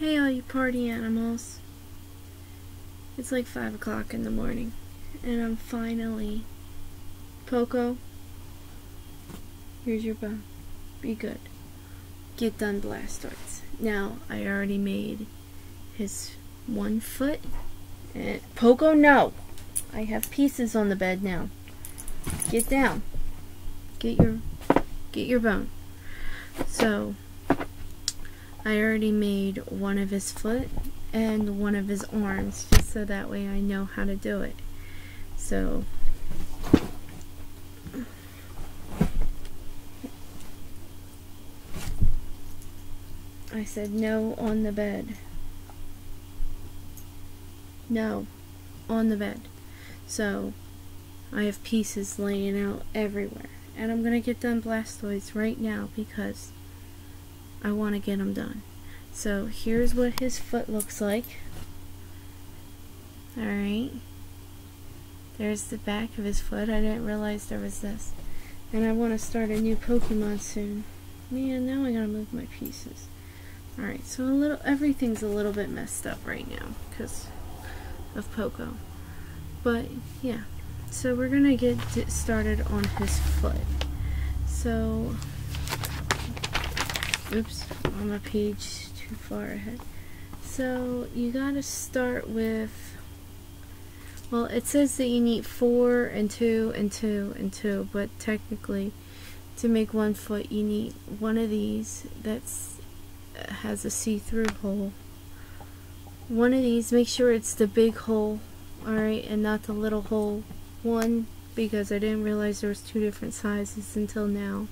Hey all you party animals. It's like 5 o'clock in the morning and I'm finally... Poco, here's your bone. Be good. Get done, Blastoise. Now, I already made his 1 foot. And Poco, no! I have pieces on the bed now. Get down. Get your bone. So, I already made 1 of his foot and 1 of his arms, just so that way I know how to do it. So, I said no on the bed. No, on the bed. So, I have pieces laying out everywhere. And I'm gonna get done Blastoise right now because I want to get him done. So, here's what his foot looks like. Alright. There's the back of his foot. I didn't realize there was this. And I want to start a new Pokemon soon. Man, now I gotta move my pieces. Alright, so everything's a little bit messed up right now because of Poco. But, yeah. So we're gonna get started on his foot. So, oops, I'm a page too far ahead. So, you gotta start with, well, it says that you need 4 and 2 and 2 and 2, but technically, to make 1 foot, you need 1 of these has a see-through hole. 1 of these, make sure it's the big hole, alright, and not the little hole. 1, because I didn't realize there was 2 different sizes until now.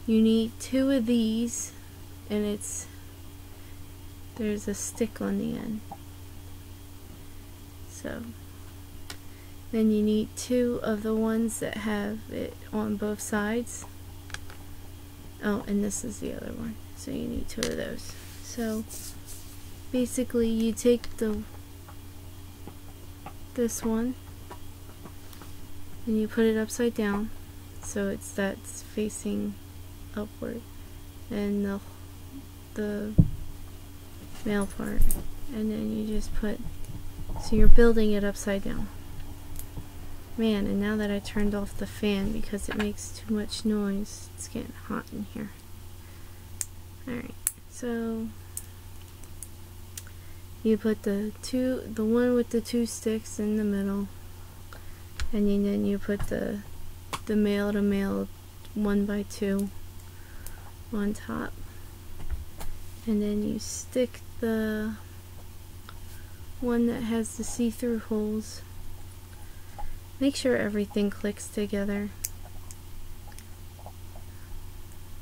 You need 2 of these, and there's a stick on the end. So, then you need 2 of the ones that have it on both sides. Oh, and this is the other one. So you need 2 of those. So basically you take this one and you put it upside down so that's facing upward, and the male part, and then you just put, so you're building it upside down. Man, and now that I turned off the fan because it makes too much noise, it's getting hot in here. Alright, so you put the one with the 2 sticks in the middle, and then you put the male to male 1x2 on top, and then you stick the one that has the see-through holes. Make sure everything clicks together.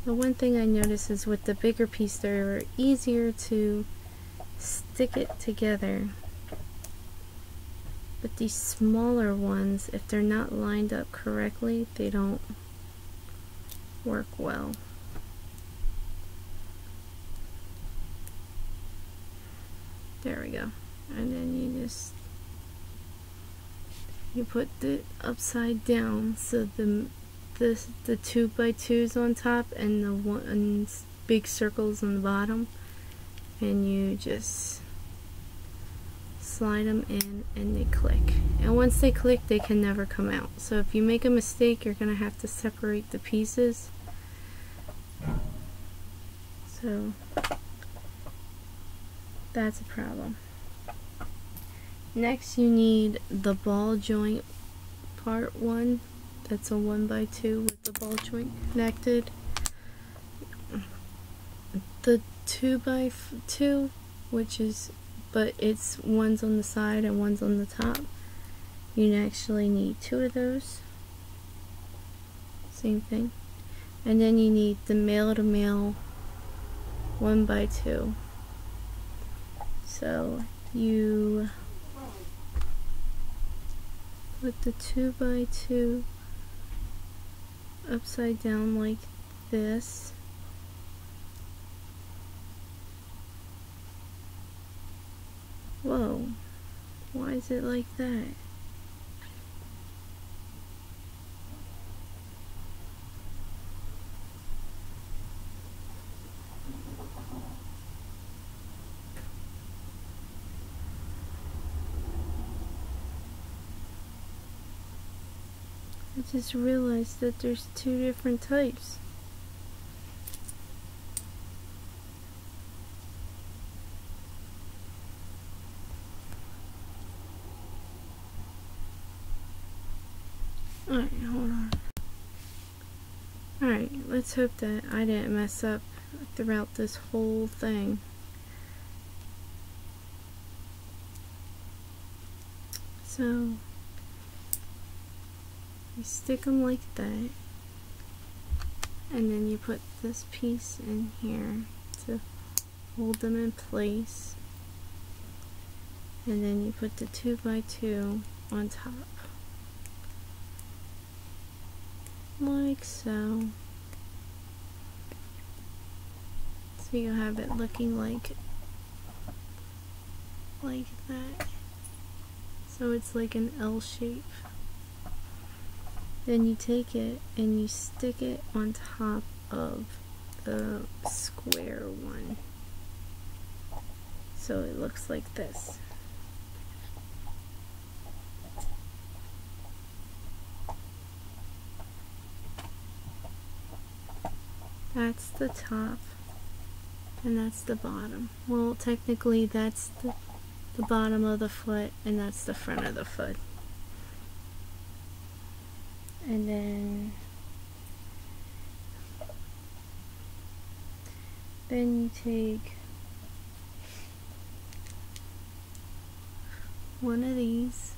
The one thing I notice is with the bigger piece, they're easier to stick it together. But these smaller ones, if they're not lined up correctly, they don't work well. There we go. And then you put it upside down, so the 2x2s on top and the big circles on the bottom, and you just slide them in and they click. And once they click, they can never come out. So if you make a mistake, you're gonna have to separate the pieces. So that's a problem. Next, you need the ball joint part 1. That's a 1x2 with the ball joint connected. The 2x2, but it's one's on the side and one's on the top. You actually need 2 of those. Same thing. And then you need the male to male 1x2. So you put the 2x2 upside down like this. Whoa, why is it like that? I just realized that there's two different types. Alright, hold on. Alright, let's hope that I didn't mess up throughout this whole thing. So, you stick them like that, and then you put this piece in here to hold them in place, and then you put the 2x2 on top. Like so. So you have it looking like that. So it's like an L shape. Then you take it and you stick it on top of the square one. So it looks like this. That's the top, and that's the bottom. Well, technically that's the bottom of the foot, and that's the front of the foot. And then you take one of these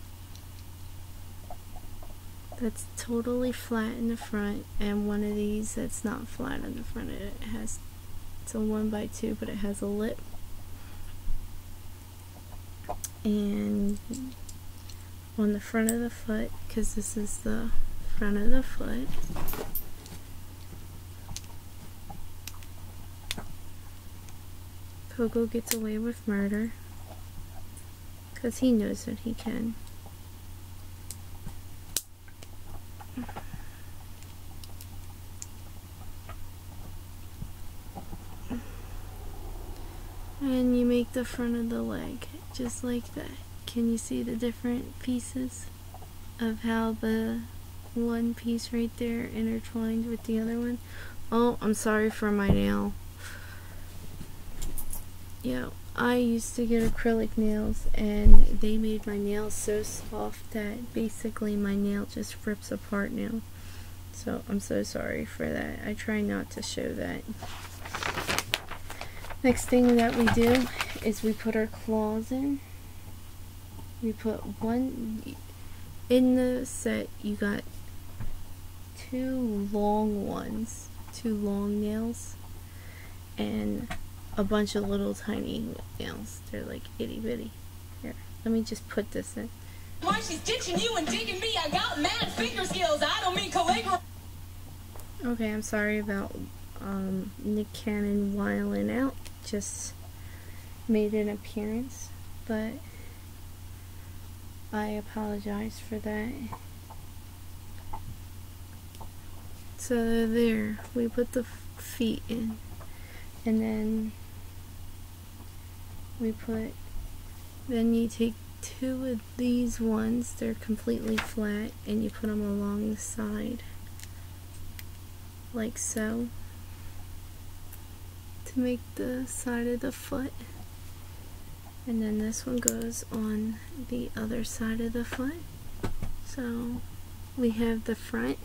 that's totally flat in the front, and one of these that's not flat in the front. It's a 1x2, but it has a lip. And on the front of the foot, because this is the front of the foot, Coco gets away with murder because he knows that he can. And you make the front of the leg just like that. Can you see the different pieces of how the one piece right there intertwined with the other one? Oh, I'm sorry for my nail. Yeah, I used to get acrylic nails, and they made my nails so soft that basically my nail just rips apart now. So I'm so sorry for that. I try not to show that. Next thing that we do is we put our claws in. We put one in the set. You got two long ones, two long nails, and a bunch of little tiny nails. They're like itty bitty. Here, let me just put this in. Why she's ditching you and digging me? I got mad finger skills. I don't mean calligraphy. Okay, I'm sorry about Nick Cannon wiling out. Just made an appearance, but I apologize for that. So there, we put the feet in, and then then you take two of these ones, they're completely flat, and you put them along the side, like so, to make the side of the foot. And then this one goes on the other side of the foot. So we have the front,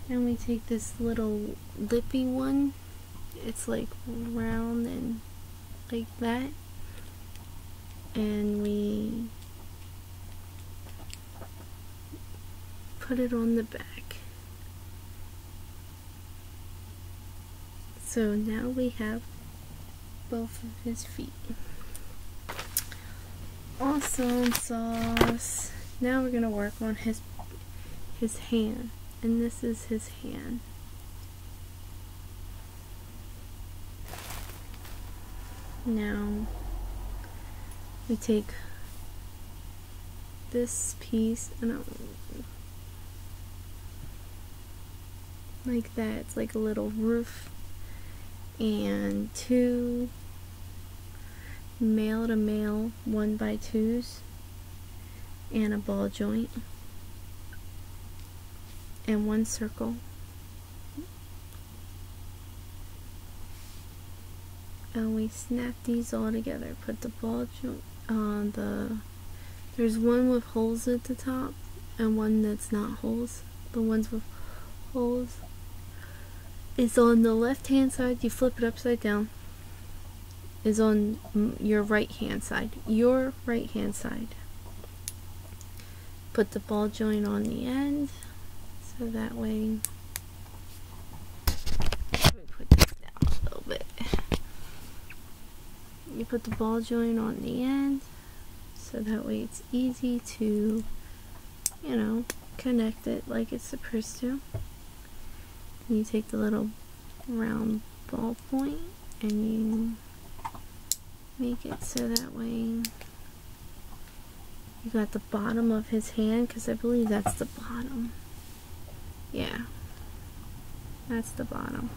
and we take this little lippy one. It's like round and like that, and we put it on the back. So now we have both of his feet. Awesome sauce. Now we're gonna work on his hand, and this is his hand. Now we take this piece and like that. It's like a little roof, and two male to male 1x2s and a ball joint. and one circle. And we snap these all together. Put the ball joint on there's one with holes at the top and one that's not holes. The ones with holes is on the left hand side. You flip it upside down. Is on your right hand side. Your right hand side. Put the ball joint on the end, so that way. Let me put this down a little bit. You put the ball joint on the end, so that way it's easy to, you know, connect it like it's supposed to. And you take the little round ball point and you make it so that way you got the bottom of his hand, because I believe that's the bottom. Yeah, that's the bottom.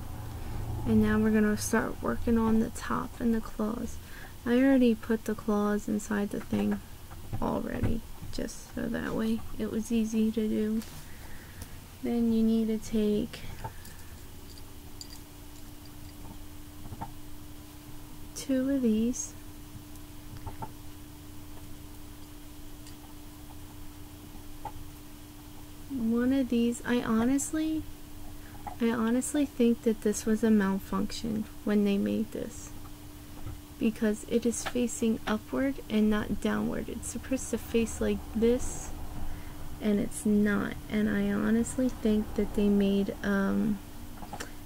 And now we're going to start working on the top and the claws. I already put the claws inside the thing already, just so that way it was easy to do. Then you need to take two of these. One of these, I honestly think that this was a malfunction when they made this, because it is facing upward and not downward. It's supposed to face like this, and it's not. And I honestly think that they made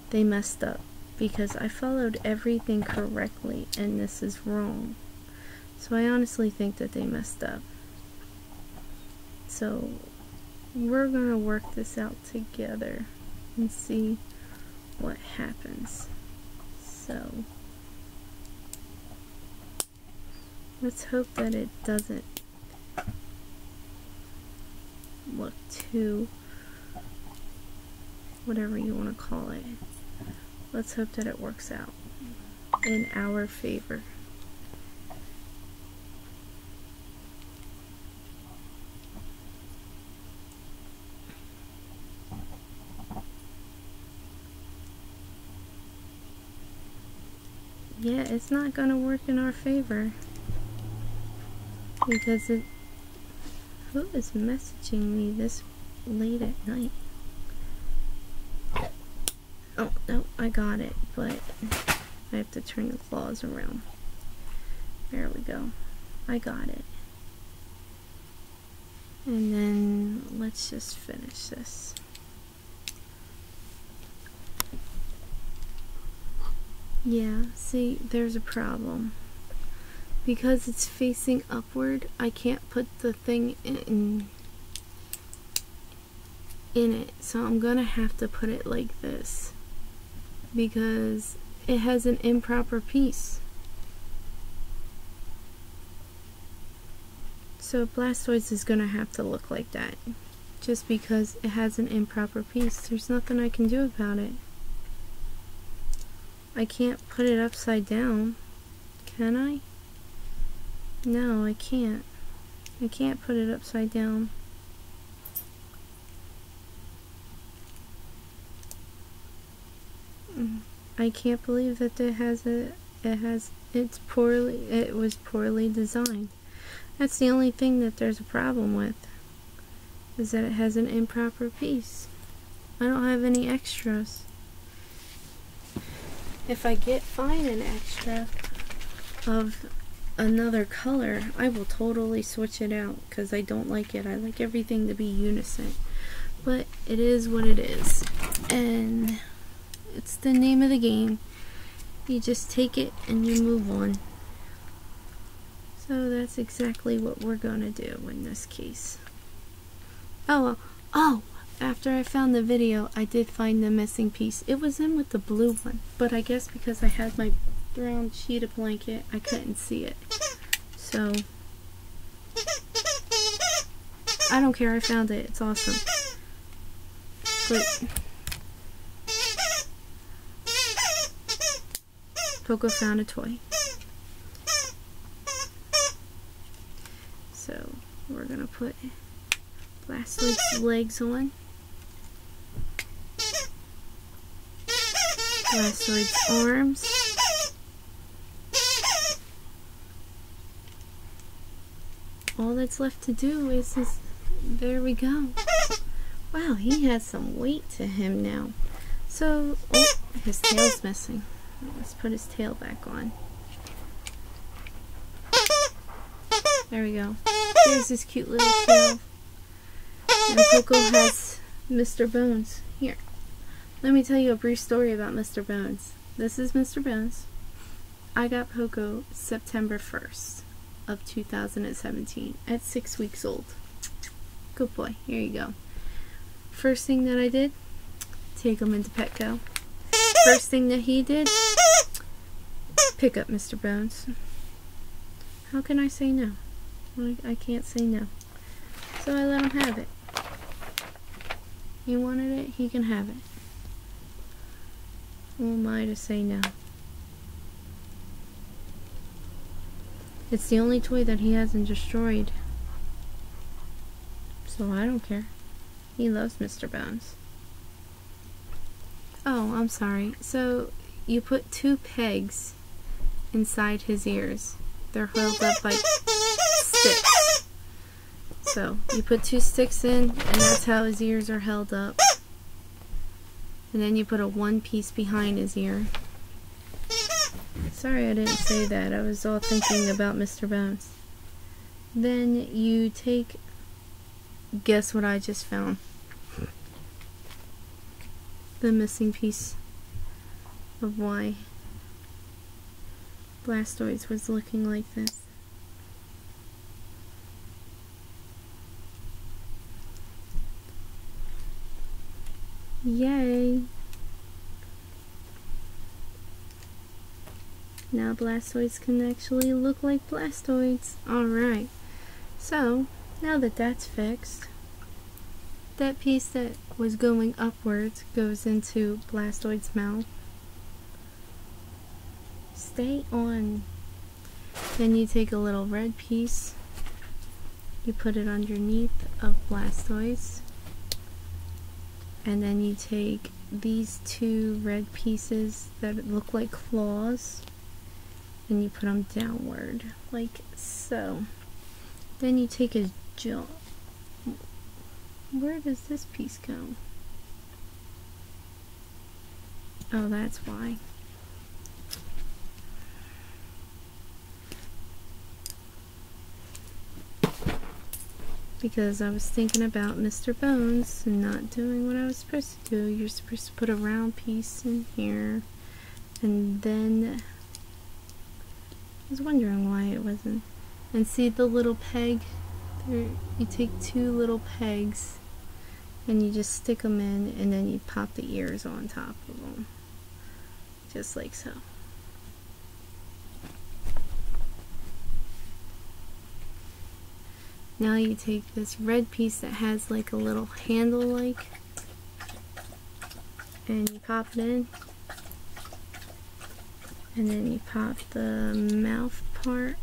they messed up, because I followed everything correctly and this is wrong. So I honestly think that they messed up. So we're gonna work this out together and see what happens. So let's hope that it doesn't look too, whatever you want to call it. Let's hope that it works out in our favor. Yeah, it's not gonna work in our favor, because it, who is messaging me this late at night? Oh, no, I got it, but I have to turn the claws around. There we go. I got it. And then let's just finish this. Yeah, see, there's a problem. Because it's facing upward, I can't put the thing in it. So I'm gonna have to put it like this, because it has an improper piece. So Blastoise is gonna have to look like that, just because it has an improper piece. There's nothing I can do about it. I can't put it upside down, can I? No, I can't. I can't put it upside down. I can't believe that it was poorly designed. That's the only thing that there's a problem with, is that it has an improper piece. I don't have any extras. If I find an extra of another color, I will totally switch it out, because I don't like it. I like everything to be unison. But it is what it is. And it's the name of the game. You just take it and you move on. So that's exactly what we're gonna do in this case. Oh, after I found the video, I did find the missing piece. It was in with the blue one, but I guess because I had my brown cheetah blanket, I couldn't see it. So I don't care, I found it. It's awesome. But Poco found a toy. So we're gonna put Blastoise's legs on. Blastoids' arms. All that's left to do is there we go. Wow, he has some weight to him now. So, oh, his tail's missing. Let's put his tail back on. There we go. There's his cute little tail. And Poco has Mr. Bones. Here, let me tell you a brief story about Mr. Bones. This is Mr. Bones. I got Poco September 1st of 2017 at 6 weeks old. Good boy. Here you go. First thing that I did, take him into Petco. First thing that he did, pick up Mr. Bones. How can I say no? I can't say no. So I let him have it. He wanted it, he can have it. Who am I to say no? It's the only toy that he hasn't destroyed. So I don't care. He loves Mr. Bones. Oh, I'm sorry. So you put 2 pegs inside his ears. They're held up by sticks. So you put 2 sticks in, and that's how his ears are held up. And then you put a 1 piece behind his ear. Sorry I didn't say that. I was all thinking about Mr. Bones. Then you take... Guess what I just found? The missing piece of why Blastoids was looking like this. Yay! Now Blastoids can actually look like Blastoids. Alright, so now that that's fixed, that piece that was going upwards goes into Blastoid's mouth. Stay on. Then you take a little red piece, you put it underneath of Blastoise, and then you take these 2 red pieces that look like claws, and you put them downward, like so. Then you take his jaw. Where does this piece go? Oh, that's why. Because I was thinking about Mr. Bones and not doing what I was supposed to do. You're supposed to put a round piece in here, and then I was wondering why it wasn't. And see the little peg? There, you take 2 little pegs and you just stick them in, and then you pop the ears on top of them. Just like so. Now you take this red piece that has like a little handle like, and you pop it in, and then you pop the mouth part.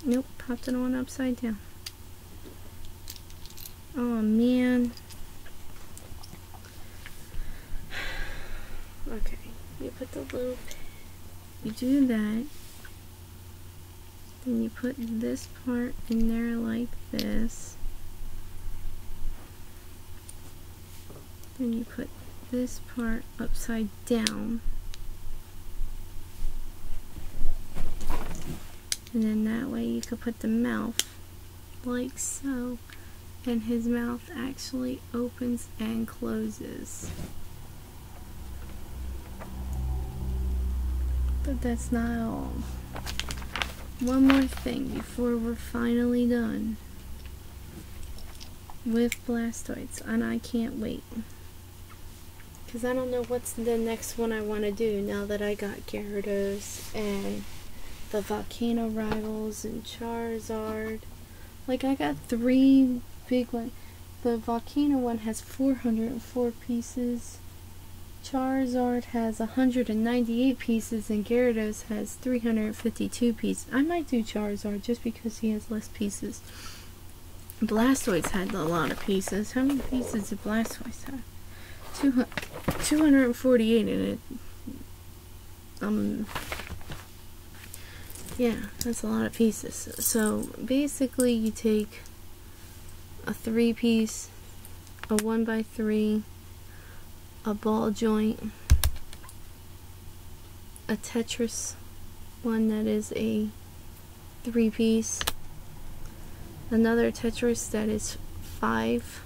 Nope, popped it on upside down. Oh man. Okay, you put the little, you do that, then you put this part in there like this, then you put this part upside down, and then that way you could put the mouth like so, and his mouth actually opens and closes. But that's not all. One more thing before we're finally done with Blastoids, and I can't wait. Because I don't know what's the next one I want to do now that I got Gyarados and the Volcano Rivals and Charizard. Like, I got 3 big ones. The Volcano one has 404 pieces. Charizard has 198 pieces, and Gyarados has 352 pieces. I might do Charizard just because he has less pieces. Blastoise had a lot of pieces. How many pieces did Blastoise have? 248 in it. Yeah, that's a lot of pieces. So basically you take a 3-piece, a 1x3, a ball joint, a Tetris one that is a 3-piece, another Tetris that is 5,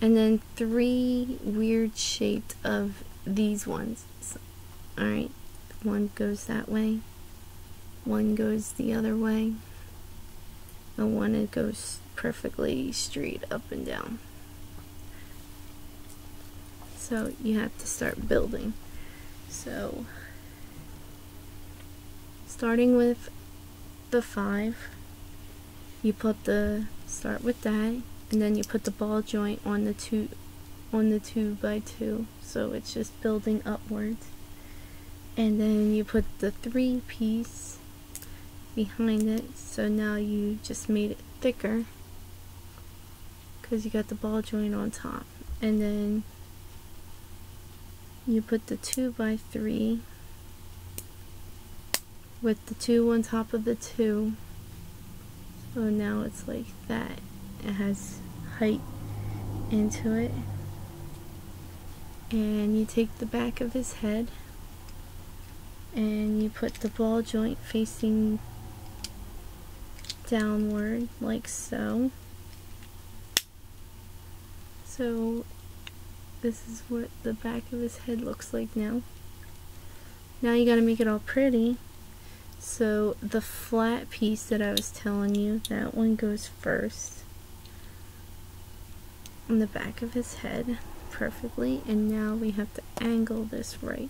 and then 3 weird shaped of these ones. Alright, one goes that way, one goes the other way, and one it goes perfectly straight up and down. So you have to start building. So starting with the 5, you start with that, and then you put the ball joint on the 2x2, so it's just building upwards. And then you put the 3-piece behind it, so now you just made it thicker because you got the ball joint on top. And then you put the 2x3 with the 2 on top of the 2, so now it's like that. It has height into it. And you take the back of his head and you put the ball joint facing downward like so. So this is what the back of his head looks like now. Now you gotta make it all pretty. So the flat piece that I was telling you, that one goes first on the back of his head perfectly, and now we have to angle this right.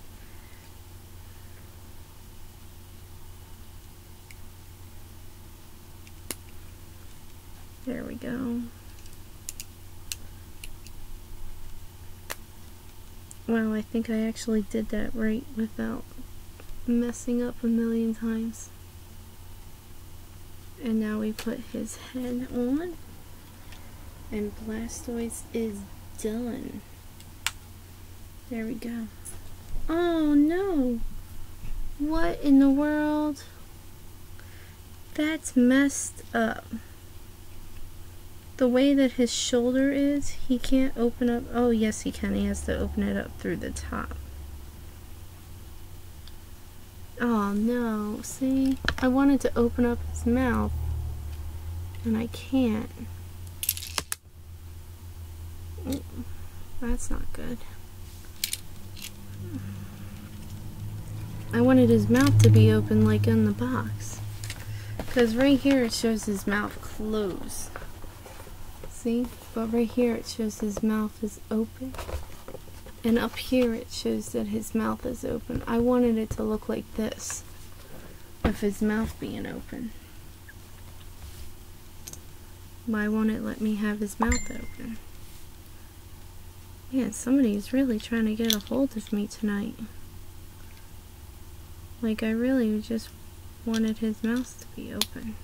There we go. Wow, I think I actually did that right without messing up a million times. And now we put his head on, and Blastoise is done. There we go. Oh no! What in the world? That's messed up. The way that his shoulder is, he can't open up. Oh yes he can, he has to open it up through the top. Oh no, see? I wanted to open up his mouth and I can't. That's not good. I wanted his mouth to be open like in the box, because right here it shows his mouth closed. See? But right here it shows his mouth is open, and up here it shows that his mouth is open. I wanted it to look like this, with his mouth being open. Why won't it let me have his mouth open? Man, somebody's really trying to get a hold of me tonight. Like, I really just wanted his mouth to be open.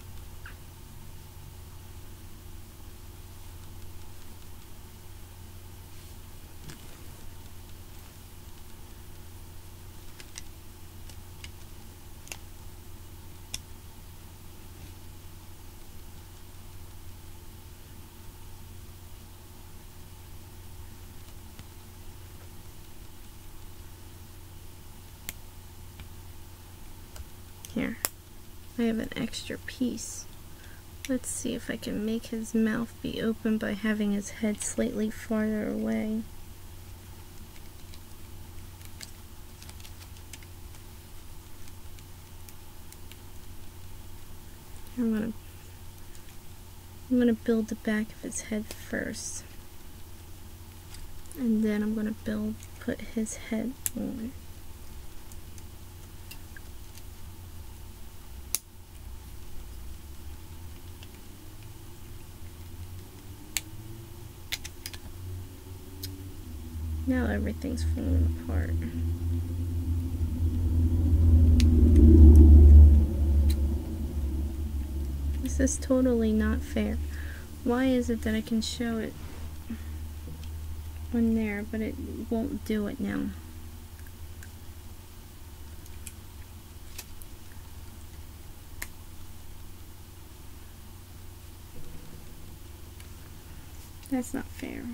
Here, I have an extra piece. Let's see if I can make his mouth be open by having his head slightly farther away. I'm gonna build the back of his head first, and then I'm gonna put his head on. Now everything's falling apart. This is totally not fair. Why is it that I can show it on there, but it won't do it now? That's not fair.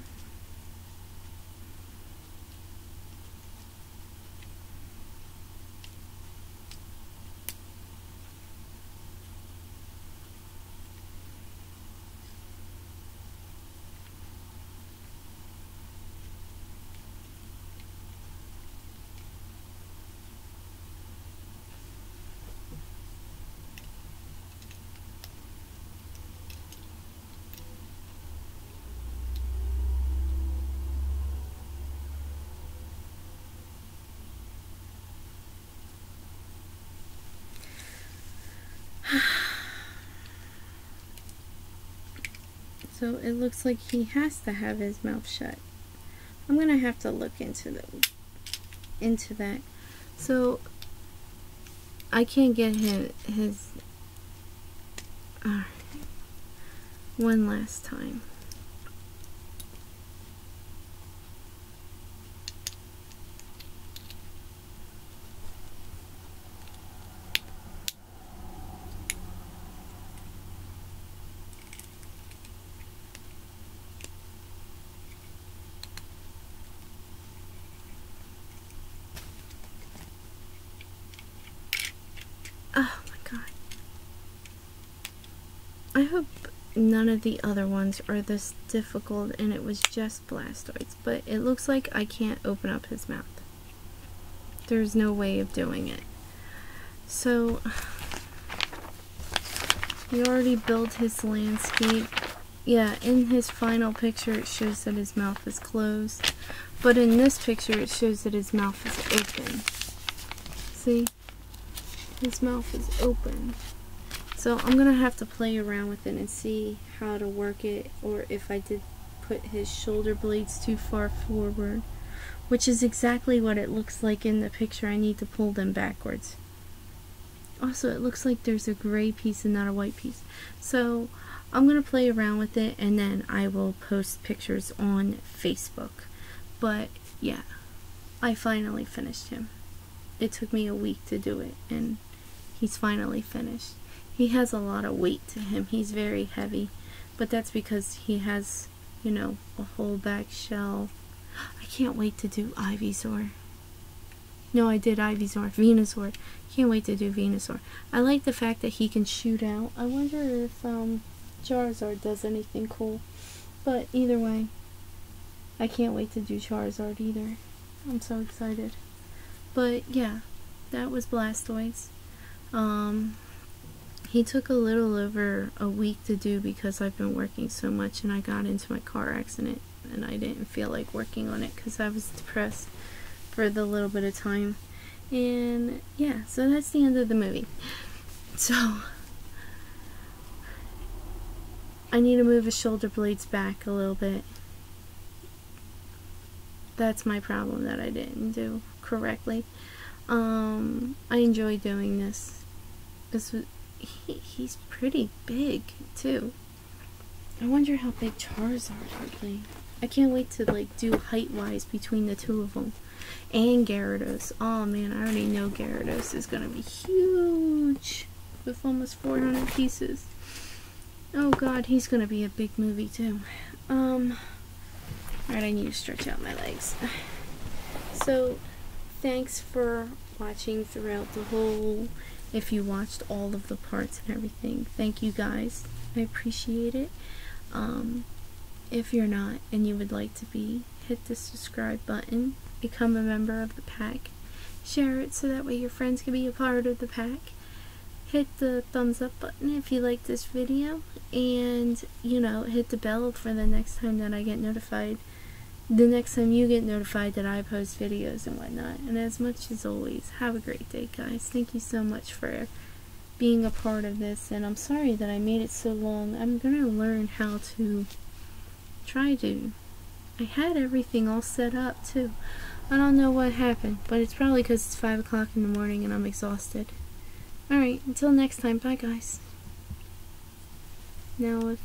So it looks like he has to have his mouth shut. I'm gonna have to look into that. So I can't get his one last time. Oh my god. I hope none of the other ones are this difficult and it was just Blastoise, but it looks like I can't open up his mouth. There's no way of doing it. So, he already built his landscape. Yeah, in his final picture it shows that his mouth is closed, but in this picture it shows that his mouth is open. See? His mouth is open. So I'm gonna have to play around with it and see how to work it, or if I did put his shoulder blades too far forward, which is exactly what it looks like in the picture. I need to pull them backwards. Also, it looks like there's a gray piece and not a white piece. So I'm gonna play around with it and then I will post pictures on Facebook. But yeah, I finally finished him. It took me a week to do it and he's finally finished. He has a lot of weight to him. He's very heavy, but that's because he has, you know, a whole back shell. I can't wait to do Ivysaur. No, I did Ivysaur. Venusaur. Can't wait to do Venusaur. I like the fact that he can shoot out. I wonder if Charizard does anything cool. But either way, I can't wait to do Charizard either. I'm so excited. But yeah, that was Blastoise. He took a little over a week to do because I've been working so much and I got into my car accident and I didn't feel like working on it because I was depressed for the little bit of time. And yeah, so that's the end of the movie. So I need to move his shoulder blades back a little bit. That's my problem that I didn't do correctly. I enjoy doing this. He's pretty big too. I wonder how big Charizard would be. I can't wait to like do height wise between the two of them. And Gyarados. Oh man, I already know Gyarados is gonna be huge with almost 400 pieces. Oh god, he's gonna be a big movie too. Alright, I need to stretch out my legs. So, thanks for watching throughout the whole, if you watched all of the parts and everything. Thank you guys. I appreciate it. If you're not and you would like to be, hit the subscribe button, become a member of the pack, share it so that way your friends can be a part of the pack. Hit the thumbs up button if you like this video, and you know, hit the bell for the next time that I get notified. The next time you get notified that I post videos and whatnot. And as much as always, have a great day, guys. Thank you so much for being a part of this, and I'm sorry that I made it so long. I'm gonna learn how to try to. I had everything all set up too. I don't know what happened, but it's probably because it's 5 o'clock in the morning and I'm exhausted. Alright, until next time, bye guys. Now if